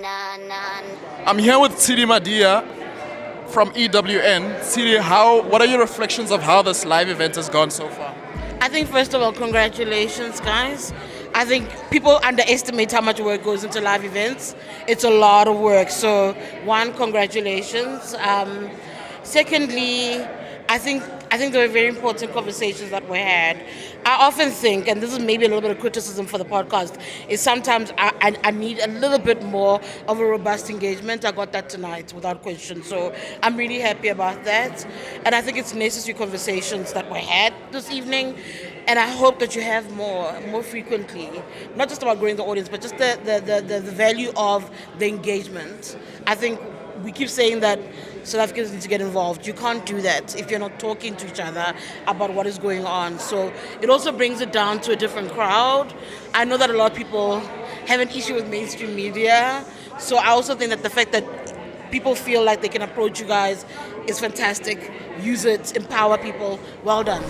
I'm here with Tshidi Madia from EWN. Tshidi, what are your reflections of how this live event has gone so far? I think, first of all, congratulations, guys. I think people underestimate how much work goes into live events. It's a lot of work. So, one, congratulations. Secondly, I think there were very important conversations that were had. I often think, and this is maybe a little bit of criticism for the podcast, is sometimes I need a little bit more of a robust engagement. I got that tonight without question. So I'm really happy about that. And I think it's necessary conversations that were had this evening. And I hope that you have more frequently, not just about growing the audience, but just the value of the engagement. I think we keep saying that South Africans need to get involved. You can't do that if you're not talking to each other about what is going on. So it also brings it down to a different crowd. I know that a lot of people have an issue with mainstream media. So I also think that the fact that people feel like they can approach you guys is fantastic. Use it, empower people. Well done.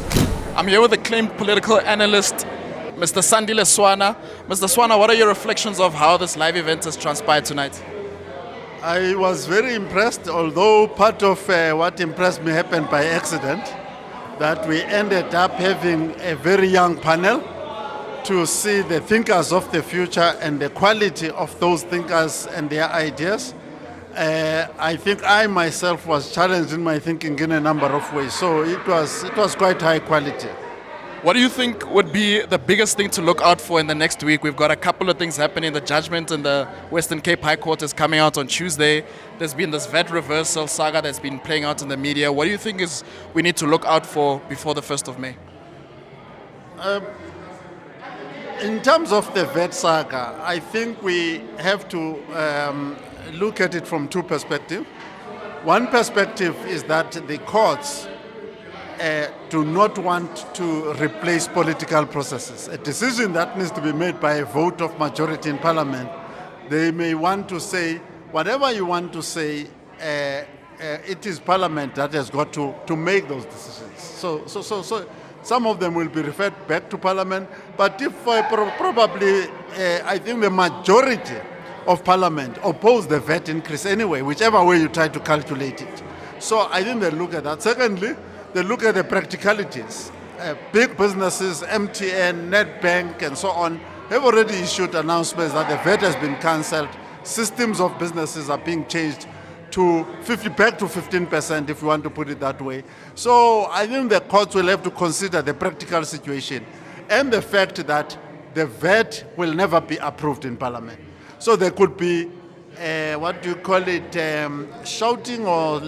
I'm here with acclaimed political analyst, Mr. Sandile Swana. Mr. Swana, what are your reflections of how this live event has transpired tonight? I was very impressed, although part of what impressed me happened by accident, that we ended up having a very young panel to see the thinkers of the future and the quality of those thinkers and their ideas. I think I myself was challenged in my thinking in a number of ways, so it was quite high quality. What do you think would be the biggest thing to look out for in the next week? We've got a couple of things happening. The judgment in the Western Cape High Court is coming out on Tuesday. There's been this VAT reversal saga that's been playing out in the media. What do you think is we need to look out for before the 1st of May? In terms of the VAT saga, I think we have to look at it from two perspectives. One perspective is that the courts do not want to replace political processes. A decision that needs to be made by a vote of majority in parliament, they may want to say, whatever you want to say, it is parliament that has got to make those decisions. So some of them will be referred back to parliament, but if probably, I think the majority of parliament oppose the VAT increase anyway, whichever way you try to calculate it. So I think they look at that. Secondly, they look at the practicalities. Big businesses, MTN, Nedbank, and so on, have already issued announcements that the VAT has been cancelled. Systems of businesses are being changed to back to 15%, if you want to put it that way. So I think the courts will have to consider the practical situation and the fact that the VAT will never be approved in Parliament. So there could be shouting or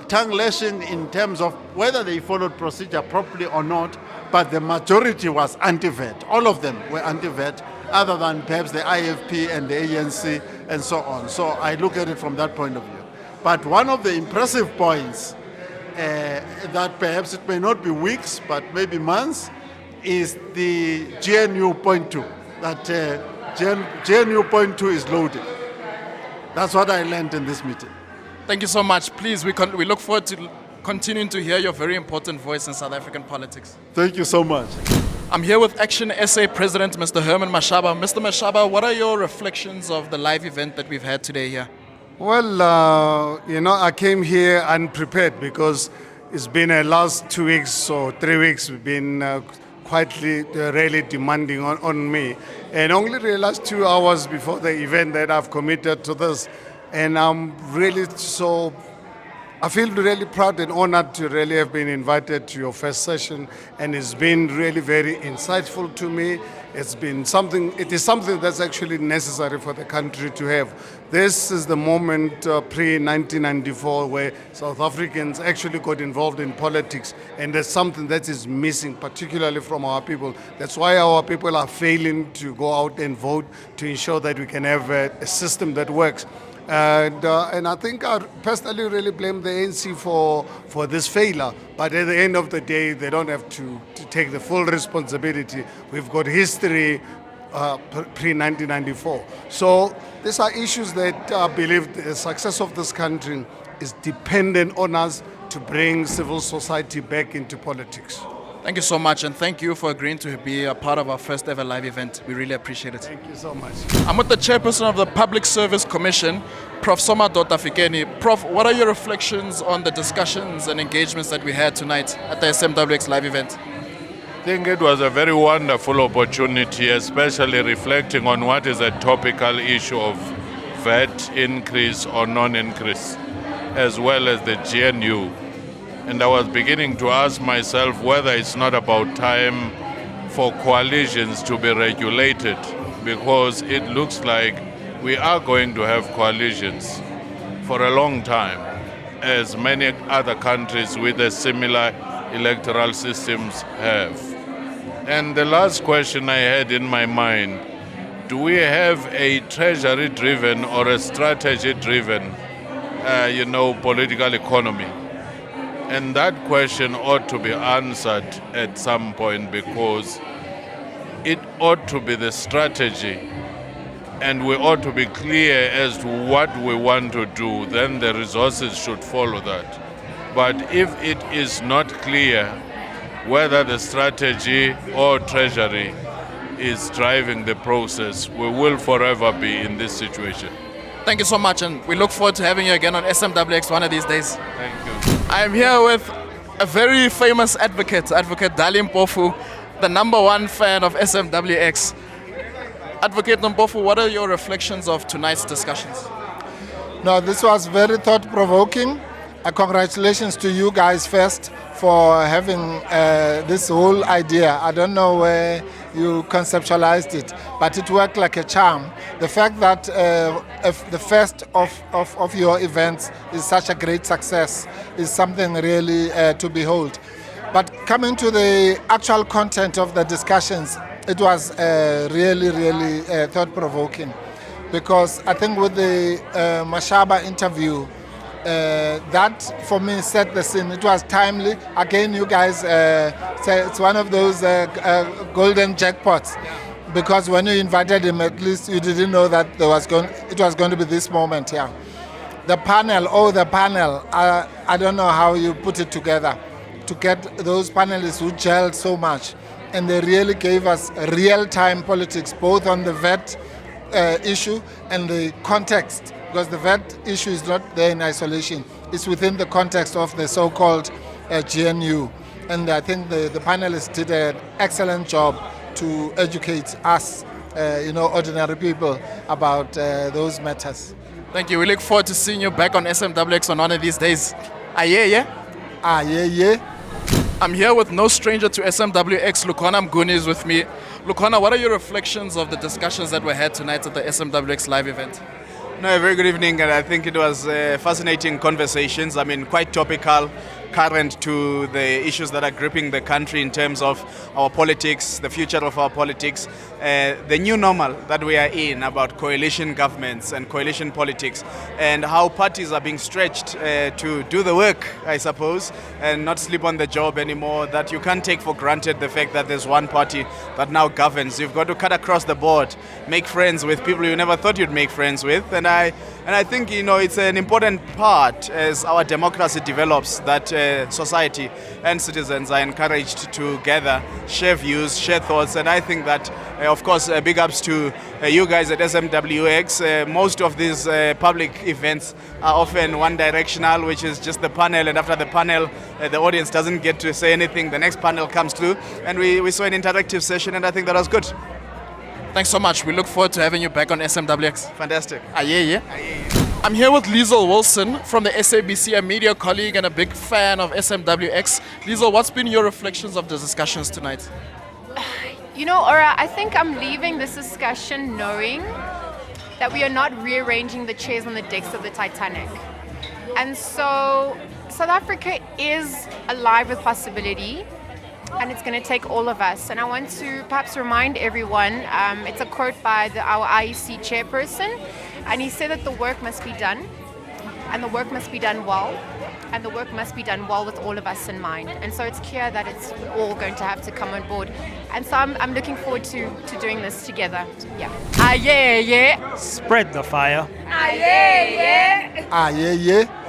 tongue lashing in terms of whether they followed procedure properly or not, but the majority was anti-VAT. All of them were anti-VAT, other than perhaps the IFP and the ANC and so on. So I look at it from that point of view. But one of the impressive points that perhaps it may not be weeks, but maybe months, is the GNU point 2, that GNU point 2 is loaded. That's what I learned in this meeting. Thank you so much. Please, we look forward to continuing to hear your very important voice in South African politics. Thank you so much. I'm here with Action SA President, Mr. Herman Mashaba. Mr. Mashaba, what are your reflections of the live event that we've had today here? Well, I came here unprepared because it's been the last 2 weeks or 3 weeks we've been quietly, really demanding on me. And only realized 2 hours before the event that I've committed to this. And I'm really I feel really proud and honored to really have been invited to your first session. And it's been really very insightful to me. It is something that's actually necessary for the country to have. This is the moment pre-1994 where South Africans actually got involved in politics, and there's something that is missing, particularly from our people. That's why our people are failing to go out and vote to ensure that we can have a system that works. And I think I personally really blame the ANC for this failure. But at the end of the day, they don't have to take the full responsibility. We've got history pre-1994. So these are issues that I believe the success of this country is dependent on us to bring civil society back into politics. Thank you so much, and thank you for agreeing to be a part of our first ever live event. We really appreciate it. Thank you so much. I'm with the chairperson of the Public Service Commission, Prof. Somdadoda Fikeni. Prof, what are your reflections on the discussions and engagements that we had tonight at the SMWX Live Event? I think it was a very wonderful opportunity, especially reflecting on what is a topical issue of VAT increase or non-increase, as well as the GNU. And I was beginning to ask myself whether it's not about time for coalitions to be regulated, because it looks like we are going to have coalitions for a long time, as many other countries with a similar electoral systems have. And the last question I had in my mind, do we have a treasury-driven or a strategy-driven, political economy? And that question ought to be answered at some point, because it ought to be the strategy, and we ought to be clear as to what we want to do. Then the resources should follow that. But if it is not clear whether the strategy or treasury is driving the process, we will forever be in this situation. Thank you so much, and we look forward to having you again on SMWX one of these days. Thank you. I am here with a very famous advocate, Advocate Dali Mpofu, the #1 fan of SMWX. Advocate Mpofu, what are your reflections of tonight's discussions? No, this was very thought-provoking. Congratulations to you guys first for having this whole idea. I don't know where you conceptualized it, but it worked like a charm. The fact that if the first of your events is such a great success is something really to behold. But coming to the actual content of the discussions, it was really thought-provoking, because I think with the Mashaba interview, that for me set the scene. It was timely. Again, you guys say it's one of those golden jackpots, because when you invited him, at least you didn't know that it was going to be this moment here. The panel, I don't know how you put it together to get those panelists who gelled so much, and they really gave us real-time politics, both on the VAT issue and the context. Because the VAT issue is not there in isolation. It's within the context of the so-called GNU. And I think the panelists did an excellent job to educate us, ordinary people, about those matters. Thank you. We look forward to seeing you back on SMWX on one of these days. Yeah? Yeah. I'm here with no stranger to SMWX. Lukhona Mguni is with me. Lukhona, what are your reflections of the discussions that were had tonight at the SMWX Live Event? No, a very good evening, and I think it was fascinating conversations. I mean, quite topical, current to the issues that are gripping the country in terms of our politics, the future of our politics, the new normal that we are in about coalition governments and coalition politics, and how parties are being stretched to do the work, I suppose, and not sleep on the job anymore, that you can't take for granted the fact that there's one party that now governs. You've got to cut across the board, make friends with people you never thought you'd make friends with, and I think, it's an important part as our democracy develops, that society and citizens are encouraged to gather, share views, share thoughts, and I think that, of course, big ups to you guys at SMWX. Most of these public events are often one-directional, which is just the panel, and after the panel, the audience doesn't get to say anything. The next panel comes through, and we saw an interactive session, and I think that was good. Thanks so much. We look forward to having you back on SMWX. Fantastic. Yeah. I'm here with Liesl Wilson from the SABC, a media colleague and a big fan of SMWX. Liesl, what's been your reflections of the discussions tonight? Ora, I think I'm leaving this discussion knowing that we are not rearranging the chairs on the decks of the Titanic. And so South Africa is alive with possibility, and it's going to take all of us. And I want to perhaps remind everyone, it's a quote by our IEC chairperson, and he said that the work must be done, and the work must be done well, and the work must be done well with all of us in mind. And so it's clear that it's all going to have to come on board. And so I'm looking forward to doing this together. Yeah. Spread the fire. Yeah.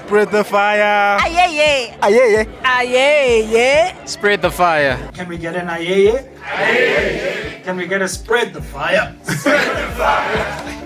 Spread the fire. Ayeye. Ayeye. Ayeye. Spread the fire. Can we get an ayeye? Ayeye. Can we get a spread the fire? Spread the fire.